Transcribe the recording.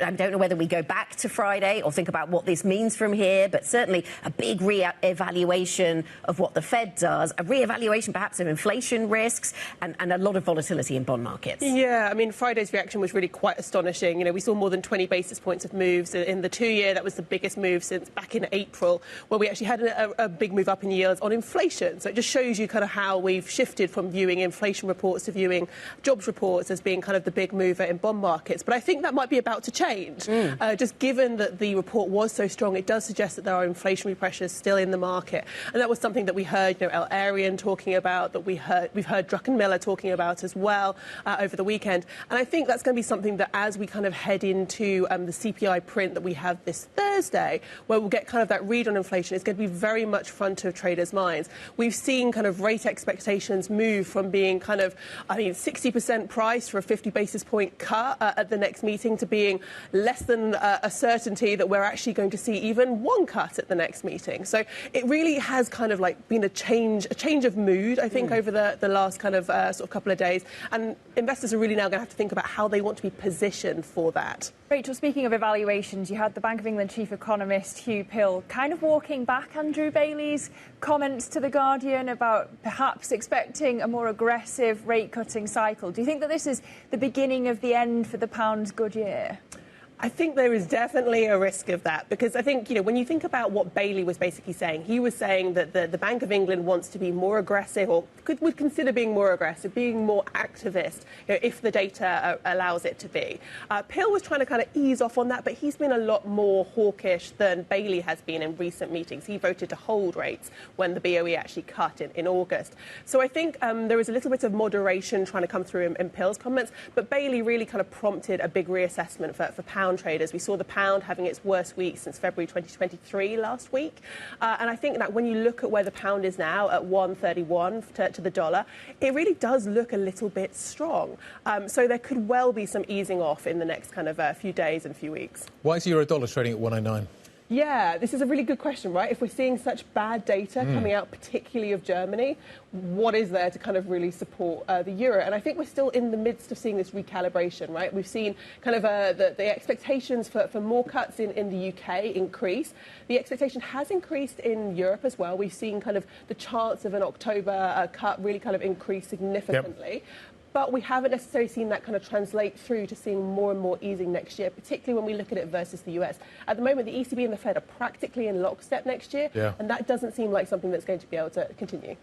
I don't know whether we go back to Friday or think about what this means from here, but certainly a big re-evaluation of what the Fed does, a re-evaluation perhaps of inflation risks and a lot of volatility in bond markets. Yeah, I mean, Friday's reaction was really quite astonishing. You know, we saw more than 20 basis points of moves in the 2-year. That was the biggest move since back in April, where we actually had a big move up in yields on inflation. So it just shows you kind of how we've shifted from viewing inflation reports to viewing jobs reports as being kind of the big mover in bond markets. But I think that might be about to change. Just given that the report was so strong, it does suggest that there are inflationary pressures still in the market. And that was something that we heard, El Arian talking about, that we've heard Druckenmiller talking about as well over the weekend. And I think that's going to be something that as we kind of head into the CPI print that we have this Thursday, where we'll get kind of that read on inflation, it's going to be very much front of traders' minds. We've seen kind of rate expectations move from being kind of, 60% price for a 50 basis point cut at the next meeting to being less than a certainty that we're actually going to see even one cut at the next meeting. So it really has kind of like been a change of mood, I think, over the last kind of sort of couple of days. And investors are really now going to have to think about how they want to be positioned for that. Rachel, speaking of evaluations, you had the Bank of England chief economist Hugh Pill kind of walking back Andrew Bailey's comments to The Guardian about perhaps expecting a more aggressive rate-cutting cycle. Do you think that this is the beginning of the end for the pound's good year? I think there is definitely a risk of that, because I think, when you think about what Bailey was basically saying, he was saying that the Bank of England wants to be more aggressive, or would consider being more aggressive, being more activist, if the data allows it to be. Pill was trying to kind of ease off on that, but he's been a lot more hawkish than Bailey has been in recent meetings. He voted to hold rates when the BOE actually cut in August. So I think there was a little bit of moderation trying to come through in Pill's comments, but Bailey really kind of prompted a big reassessment for pound traders. We saw the pound having its worst week since February 2023 last week. And I think that when you look at where the pound is now at 1.31 to the dollar, it really does look a little bit strong. So there could well be some easing off in the next kind of few days and few weeks. Why is euro dollar trading at 109? Yeah, this is a really good question, right? If we're seeing such bad data coming out, particularly of Germany, what is there to kind of really support the euro? And I think we're still in the midst of seeing this recalibration, right? We've seen kind of the expectations for more cuts in the UK increase. The expectation has increased in Europe as well. We've seen kind of the chance of an October cut really kind of increase significantly. Yep. But we haven't necessarily seen that kind of translate through to seeing more and more easing next year, particularly when we look at it versus the US. At the moment, the ECB and the Fed are practically in lockstep next year, and that doesn't seem like something that's going to be able to continue.